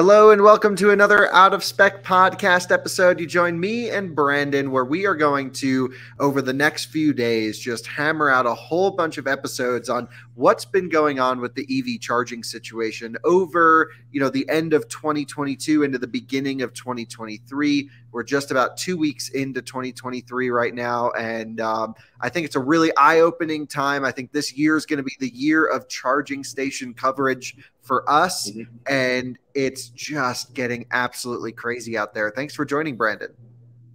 Hello and welcome to another Out of Spec podcast episode. You join me and Brandon where we are going to, over the next few days, just hammer out a whole bunch of episodes on what's been going on with the EV charging situation over, the end of 2022 into the beginning of 2023. We're just about 2 weeks into 2023 right now, and I think it's a really eye-opening time. I think this year is going to be the year of charging station coverage for us, and it's just getting absolutely crazy out there. Thanks for joining, Brandon.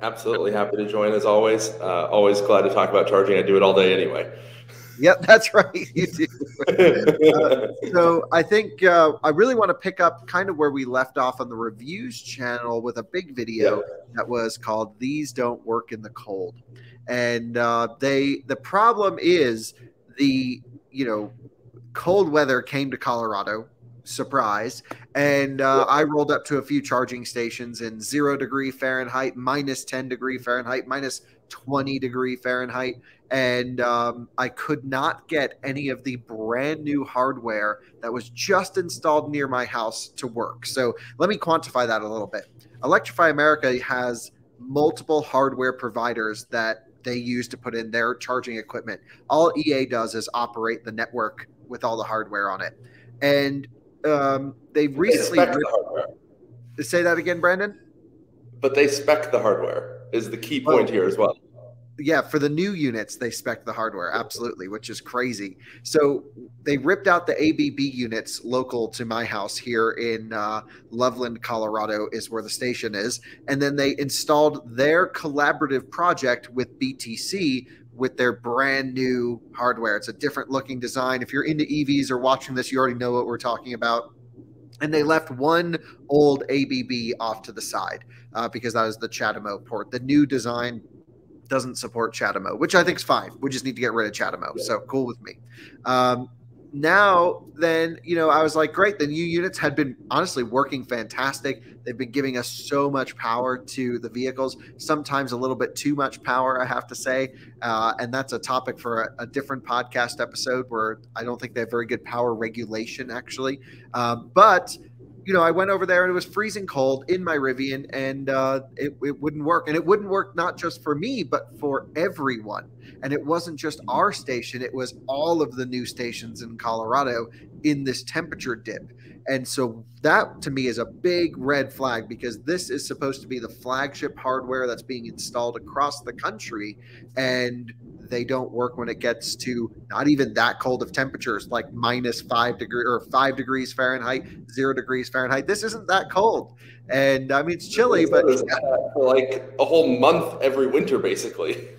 Absolutely happy to join as always. Always glad to talk about charging. I do it all day anyway. Yep, that's right. You do. So I think I really want to pick up kind of where we left off on the reviews channel with a big video that was called "These Don't Work in the Cold," and the problem is the cold weather came to Colorado. Surprise. And I rolled up to a few charging stations in 0 degree Fahrenheit, minus 10 degree Fahrenheit, minus 20 degree Fahrenheit. And I could not get any of the brand new hardware that was just installed near my house to work. So let me quantify that a little bit. Electrify America has multiple hardware providers that they use to put in their charging equipment. All EA does is operate the network with all the hardware on it. And they recently say that again, Brandon. But they spec the hardware is the key point here as well. Yeah, for the new units, they spec the hardware, absolutely, which is crazy. So they ripped out the ABB units local to my house here in Loveland, Colorado, is where the station is, and then they installed their collaborative project with BTC with their brand new hardware. It's a different looking design. If you're into EVs or watching this, you already know what we're talking about. And they left one old ABB off to the side because that was the CHAdeMO port. The new design doesn't support CHAdeMO, which I think is fine. We just need to get rid of CHAdeMO. So cool with me. Now, then, I was like, great. The new units had been honestly working fantastic. They've been giving us so much power to the vehicles, sometimes a little bit too much power, I have to say. And that's a topic for a different podcast episode where I don't think they have very good power regulation, actually. But I went over there and it was freezing cold in my Rivian, and it wouldn't work. And it wouldn't work not just for me, but for everyone. And it wasn't just our station. It was all of the new stations in Colorado in this temperature dip. And so that to me is a big red flag, because this is supposed to be the flagship hardware that's being installed across the country. And they don't work when it gets to not even that cold of temperatures, like minus 5 degrees or 5 degrees Fahrenheit, 0 degrees Fahrenheit. This isn't that cold. And I mean, it's chilly, but for like a whole month every winter, basically.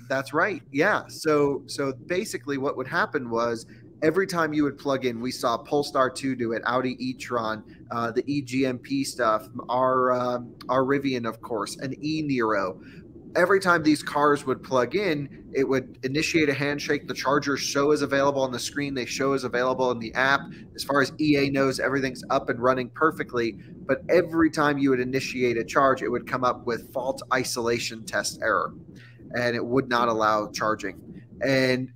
That's right. Yeah. So basically what would happen was every time you would plug in, we saw Polestar 2 do it, Audi e-tron, the eGMP stuff, our Rivian, of course, and e-Niro. Every time these cars would plug in, it would initiate a handshake. The chargers show as available on the screen. They show as available in the app. As far as EA knows, everything's up and running perfectly. But every time you would initiate a charge, it would come up with fault isolation test error, and it would not allow charging. And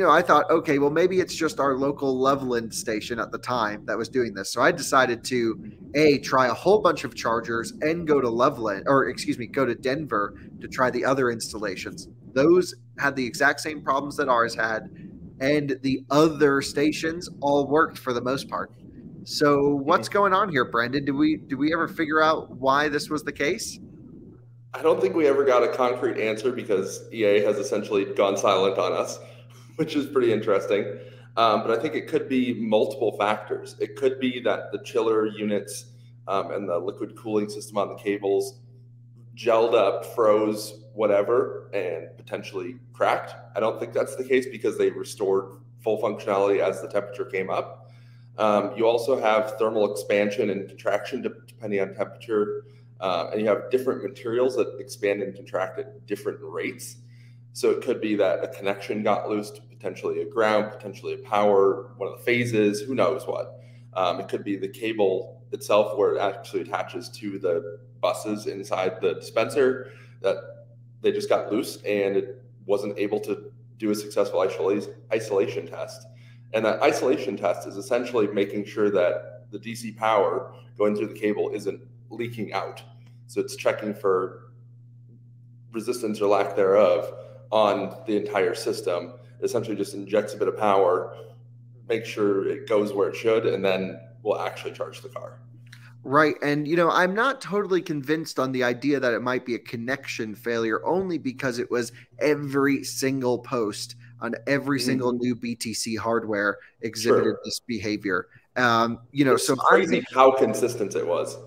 I thought, okay, well, maybe it's just our local Loveland station at the time that was doing this. So I decided to try a whole bunch of chargers and go to Denver to try the other installations. Those had the exact same problems that ours had, and the other stations all worked for the most part. So what's going on here, Brandon? Did we ever figure out why this was the case? I don't think we ever got a concrete answer, because EA has essentially gone silent on us, which is pretty interesting. But I think it could be multiple factors. It could be that the chiller units and the liquid cooling system on the cables gelled up, froze, whatever, and potentially cracked. I don't think that's the case, because they restored full functionality as the temperature came up. You also have thermal expansion and contraction depending on temperature. And you have different materials that expand and contract at different rates. So it could be that a connection got loose, potentially a ground, potentially a power, one of the phases, who knows what. It could be the cable itself, where it actually attaches to the buses inside the dispenser, that they just got loose and it wasn't able to do a successful isolation test. And that isolation test is essentially making sure that the DC power going through the cable isn't leaking out. So it's checking for resistance or lack thereof on the entire system. It essentially just injects a bit of power, make sure it goes where it should, and then we'll actually charge the car. Right. And, you know, I'm not totally convinced on the idea that it might be a connection failure, only because it was every single post on every single new BTC hardware exhibited this behavior. You know, it's so crazy how consistent it was.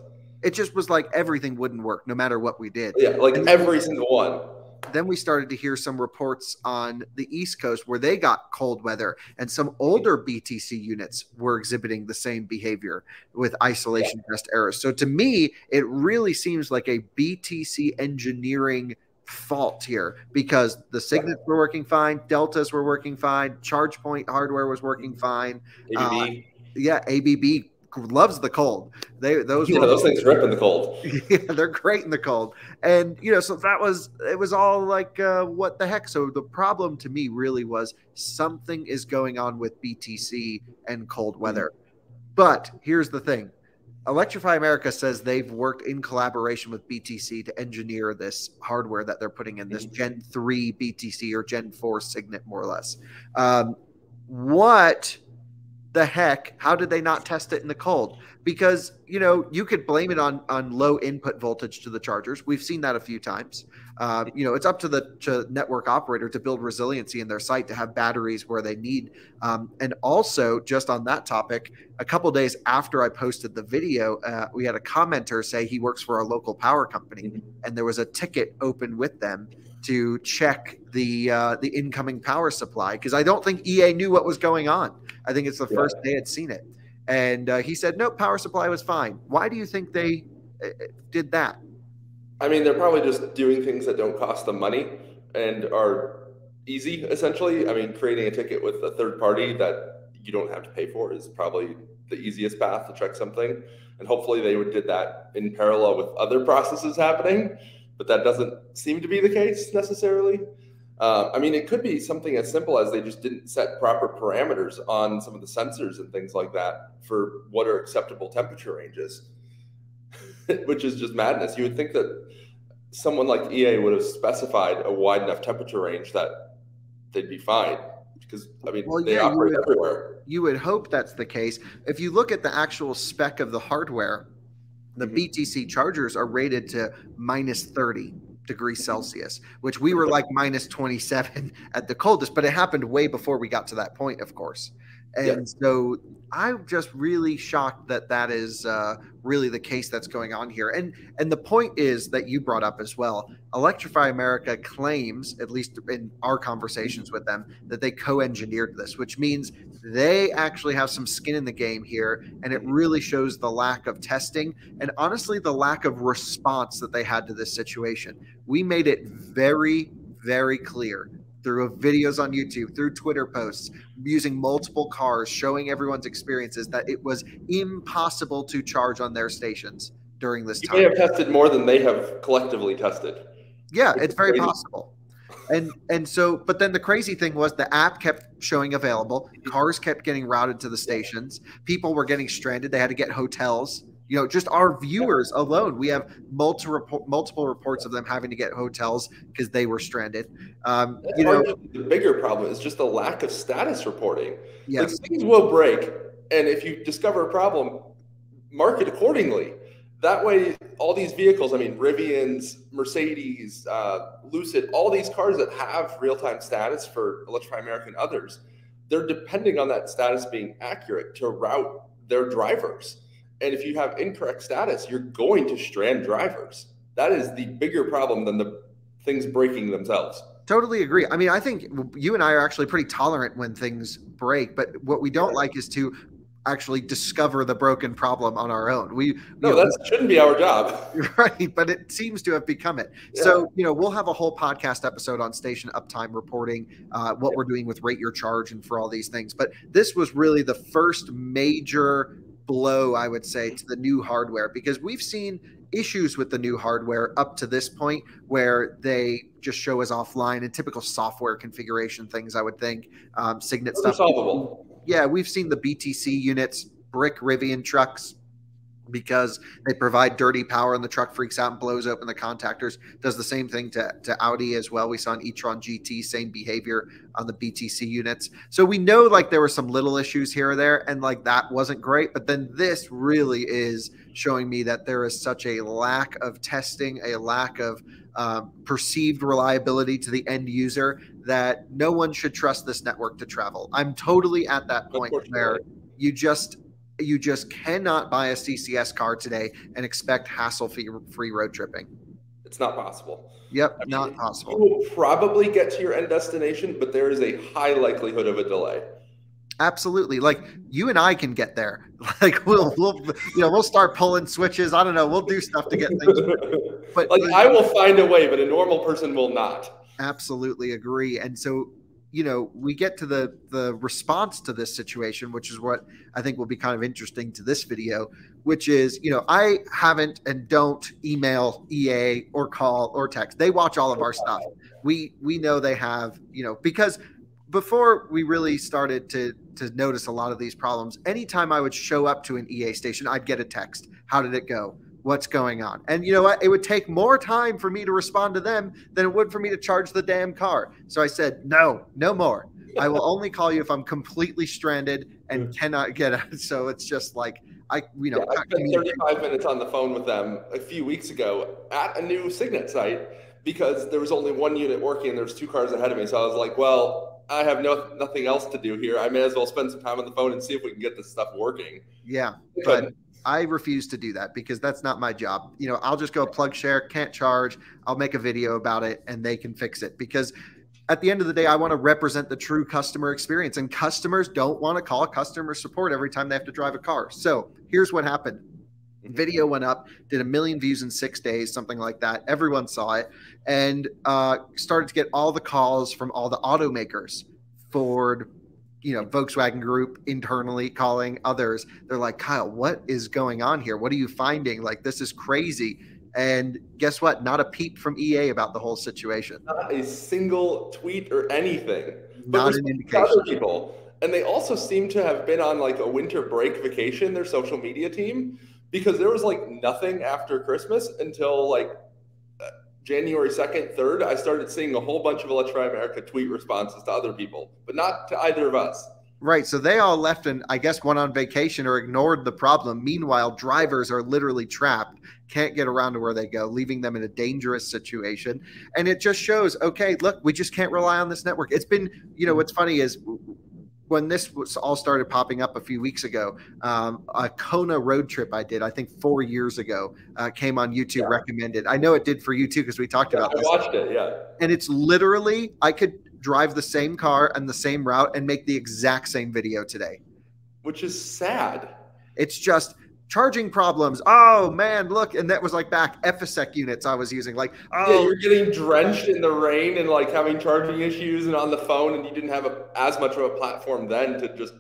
It just was like everything wouldn't work no matter what we did. Yeah, like every single one. Then we started to hear some reports on the East Coast where they got cold weather, and some older BTC units were exhibiting the same behavior with isolation test errors. So to me, it really seems like a BTC engineering fault here, because the signets were working fine, deltas were working fine, charge point hardware was working fine. ABB. Yeah, ABB loves the cold. Those things rip in the cold. Yeah, they're great in the cold. And, you know, so it was all like, what the heck? So the problem to me really was something is going on with BTC and cold weather. But here's the thing. Electrify America says they've worked in collaboration with BTC to engineer this hardware that they're putting in, this Gen 3 BTC or Gen 4 Signet, more or less. What the heck? How did they not test it in the cold? Because, you know, you could blame it on low input voltage to the chargers. We've seen that a few times. You know, it's up to the network operator to build resiliency in their site to have batteries where they need. And also, just on that topic, a couple days after I posted the video, we had a commenter say he works for a local power company, and there was a ticket open with them to check the incoming power supply, because I don't think EA knew what was going on. I think it's the first they had seen it. And he said, no, power supply was fine. Why do you think they did that? I mean, they're probably just doing things that don't cost them money and are easy, essentially. I mean, creating a ticket with a third party that you don't have to pay for is probably the easiest path to check something. And hopefully they did that in parallel with other processes happening, but that doesn't seem to be the case necessarily. I mean, it could be something as simple as they just didn't set proper parameters on some of the sensors and things like that for what are acceptable temperature ranges, which is just madness. You would think that someone like EA would have specified a wide enough temperature range that they'd be fine, because, I mean, they operate everywhere. You would hope that's the case. If you look at the actual spec of the hardware, the BTC chargers are rated to minus 30 degrees Celsius, which we were like minus 27 at the coldest, but it happened way before we got to that point, of course. And so I'm just really shocked that that is really the case that's going on here. And the point is that you brought up as well. Electrify America claims, at least in our conversations with them, that they co-engineered this, which means they actually have some skin in the game here. And it really shows the lack of testing and honestly the lack of response that they had to this situation. We made it very, very clear through videos on YouTube, through Twitter posts, using multiple cars, showing everyone's experiences, that it was impossible to charge on their stations during this time. You may have tested more than they have collectively tested. Yeah, it's very possible. And so, but then the crazy thing was the app kept showing available. Cars kept getting routed to the stations. People were getting stranded. They had to get hotels. You know, just our viewers alone, we have multiple reports of them having to get hotels because they were stranded. You know, the bigger problem is just the lack of status reporting. Yes. Like, things will break, and if you discover a problem, mark it accordingly. That way, all these vehicles, I mean, Rivians, Mercedes, Lucid, all these cars that have real-time status for Electrify America and others, they're depending on that status being accurate to route their drivers. And if you have incorrect status, you're going to strand drivers. That is the bigger problem than the things breaking themselves. Totally agree. I mean, I think you and I are actually pretty tolerant when things break, but what we don't like is to actually discover the broken problem on our own. That shouldn't be our job. Right, but it seems to have become it. Yeah. So, you know, we'll have a whole podcast episode on station uptime reporting, what we're doing with Rate Your Charge and for all these things. But this was really the first major blow, I would say, to the new hardware, because we've seen issues with the new hardware up to this point where they just show as offline and typical software configuration things, I would think. Signet stuff. Solvable. Yeah, we've seen the BTC units brick Rivian trucks because they provide dirty power and the truck freaks out and blows open the contactors. Does the same thing to Audi as well. We saw an e-tron GT, same behavior on the BTC units. So we know like there were some little issues here or there, and like that wasn't great. But then this really is showing me that there is such a lack of testing, a lack of perceived reliability to the end user that no one should trust this network to travel. I'm totally at that point where you just cannot buy a CCS car today and expect hassle-free road tripping. It's not possible. Yep, I mean, not possible. You will probably get to your end destination, but there is a high likelihood of a delay. Absolutely. Like you and I can get there. Like we'll start pulling switches. I don't know. We'll do stuff to get things. But like I will find a way, but a normal person will not. Absolutely agree. And so, we get to the response to this situation, which is what I think will be kind of interesting to this video, which is, I haven't and don't email EA or call or text. They watch all of our stuff. We know they have, because before we really started to notice a lot of these problems, anytime I would show up to an EA station, I'd get a text. How did it go? What's going on? And you know what? It would take more time for me to respond to them than it would for me to charge the damn car. So I said, no more. I will only call you if I'm completely stranded and cannot get out. So it's just like, I spent 35 minutes on the phone with them a few weeks ago at a new Signet site because there was only one unit working and there's two cars ahead of me. So I was like, well, I have nothing else to do here. I may as well spend some time on the phone and see if we can get this stuff working. Yeah, but I refuse to do that because that's not my job. I'll just go plug share, can't charge. I'll make a video about it and they can fix it because at the end of the day, I want to represent the true customer experience, and customers don't want to call customer support every time they have to drive a car. So here's what happened. Video went up, did 1 million views in 6 days, something like that. Everyone saw it and started to get all the calls from all the automakers, Ford, Volkswagen Group internally calling others. They're like, Kyle, what is going on here? What are you finding? Like, this is crazy. And guess what? Not a peep from EA about the whole situation. Not a single tweet or anything. Not an indication. Other people. And they also seem to have been on like a winter break vacation, their social media team, because there was like nothing after Christmas until like January 2nd, 3rd. I started seeing a whole bunch of Electrify America tweet responses to other people, but not to either of us. Right. So they all left and I guess went on vacation or ignored the problem. Meanwhile, drivers are literally trapped, can't get around to where they go, leaving them in a dangerous situation. And it just shows, okay, look, we just can't rely on this network. It's been, what's funny is when this was all started popping up a few weeks ago, a Kona road trip I did, I think 4 years ago, came on YouTube recommended. I know it did for you too, because we talked about this. I watched it, yeah. And it's literally, I could drive the same car and the same route and make the exact same video today. Which is sad. It's just charging problems. Oh man, look. And that was like back FSEC units I was using. Like, oh, yeah, you're getting drenched in the rain and like having charging issues and on the phone, and you didn't have as much of a platform then to just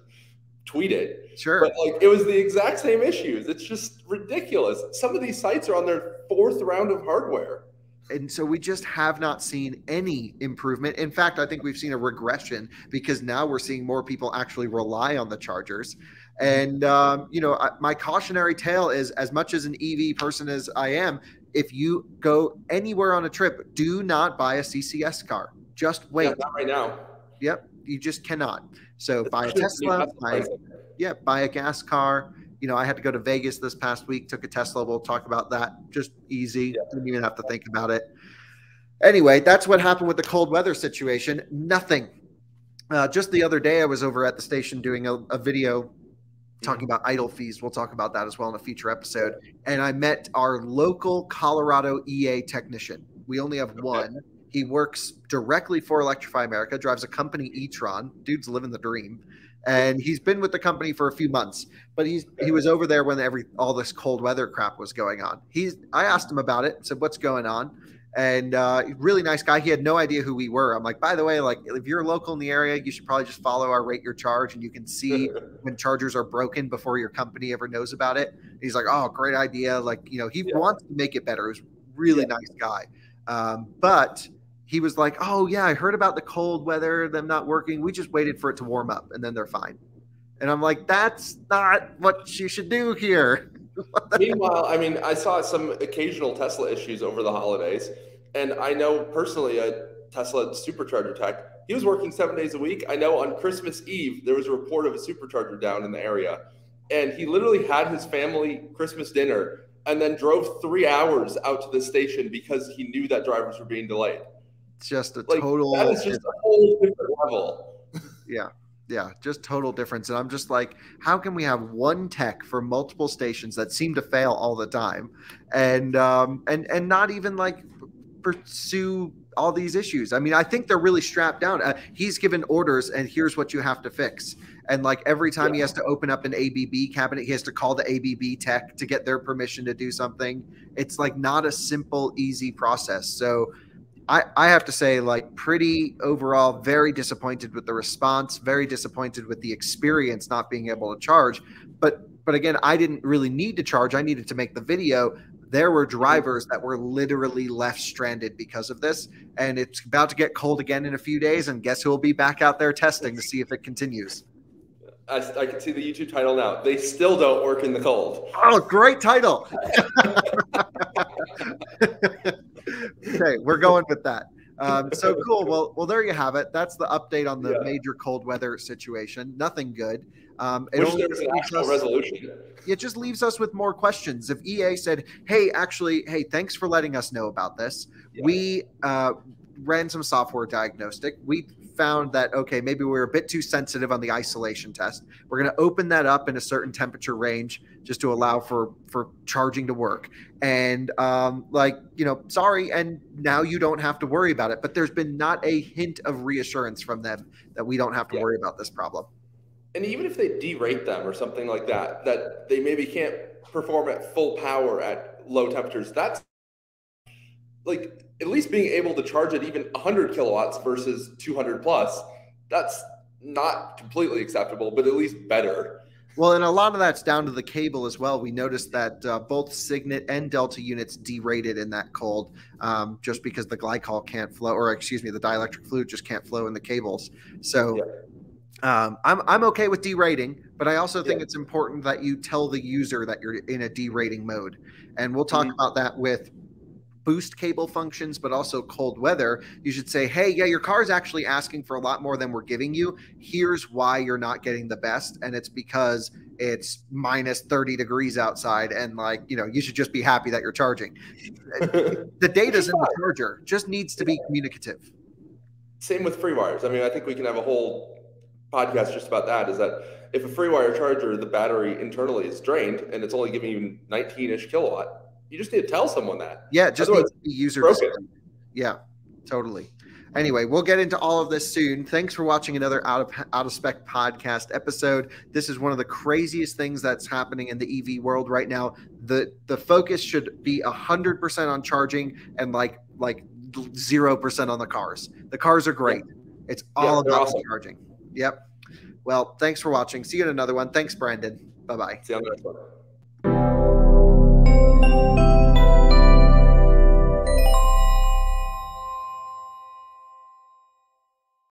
tweet it. Sure. But like it was the exact same issues. It's just ridiculous. Some of these sites are on their 4th round of hardware. And so we just have not seen any improvement. In fact, I think we've seen a regression because now we're seeing more people actually rely on the chargers. And, my cautionary tale is, as much as an EV person as I am, if you go anywhere on a trip, do not buy a CCS car. Just wait. Yeah, not right now. Yep. You just cannot. So buy a Tesla, buy a gas car. I had to go to Vegas this past week, took a Tesla. We'll talk about that. Just easy. Yeah. Didn't even have to think about it. Anyway, that's what happened with the cold weather situation. Nothing. Just the other day, I was over at the station doing a video talking about idle fees. We'll talk about that as well in a future episode. And I met our local Colorado EA technician. We only have one. He works directly for Electrify America, drives a company e-tron. Dude's living the dream. And he's been with the company for a few months, but he was over there when all this cold weather crap was going on. I asked him about it, said, what's going on? And really nice guy. He had no idea who we were. I'm like, by the way, like if you're local in the area, you should probably just follow our Rate Your Charge, and you can see when chargers are broken before your company ever knows about it. And he's like, oh, great idea. Like, he wants to make it better. He was a really nice guy. But he was like, oh yeah, I heard about the cold weather, them not working. We just waited for it to warm up and then they're fine. And I'm like, that's not what you should do here. Meanwhile, I mean, I saw some occasional Tesla issues over the holidays, and I know personally a Tesla supercharger tech. He was working 7 days a week. I know on Christmas Eve there was a report of a supercharger down in the area, and he literally had his family Christmas dinner and then drove 3 hours out to the station because he knew that drivers were being delayed. It's just a Like total that is just a whole different level. Yeah. Yeah, just total difference. And I'm just like, how can we have one tech for multiple stations that seem to fail all the time, and not even like pursue all these issues? I mean, I think they're really strapped down. He's given orders, and here's what you have to fix. And like every time he has to open up an ABB cabinet, he has to call the ABB tech to get their permission to do something. It's like not a simple, easy process. So I have to say, like, pretty overall, very disappointed with the response, very disappointed with the experience not being able to charge. But again, I didn't really need to charge. I needed to make the video. There were drivers that were literally left stranded because of this. And it's about to get cold again in a few days. And guess who will be back out there testing to see if it continues? I can see the YouTube title now. They still don't work in the cold. Oh, great title. Okay, we're going with that. So cool. Well, there you have it. That's the update on the major cold weather situation. Nothing good. Wish there was an actual resolution. It just leaves us with more questions. If EA said, hey, thanks for letting us know about this. We ran some software diagnostic. We found that, okay, maybe we were a bit too sensitive on the isolation test. We're going to open that up in a certain temperature range just to allow for charging to work. And sorry, and now you don't have to worry about it. But there's been not a hint of reassurance from them that we don't have to worry about this problem. And even if they derate them or something like that, that they maybe can't perform at full power at low temperatures, that's like at least being able to charge at even 100 kilowatts versus 200 plus, that's not completely acceptable, but at least better. Well, and a lot of that's down to the cable as well. We noticed that both Signet and Delta units derated in that cold just because the glycol can't flow, or excuse me, the dielectric fluid just can't flow in the cables. So I'm okay with derating, but I also think it's important that you tell the user that you're in a derating mode. And we'll talk about that with boost cable functions, but also cold weather. You should say, hey, your car's actually asking for a lot more than we're giving you. Here's why you're not getting the best. And it's because it's minus 30 degrees outside. And you should just be happy that you're charging. The data's in the charger, just needs to be communicative. Same with free wires. I mean, I think we can have a whole podcast just about that, is that if a free wire charger, the battery internally is drained and it's only giving you 19-ish kilowatt, you just need to tell someone that. Yeah, just needs to be user displayed. Yeah, totally. Anyway, we'll get into all of this soon. Thanks for watching another Out of Spec podcast episode. This is one of the craziest things that's happening in the EV world right now. The focus should be 100% on charging and like 0% on the cars. The cars are great. It's all about charging. Yep. Well, thanks for watching. See you in another one. Thanks, Brandon. Bye-bye. See you on the next one.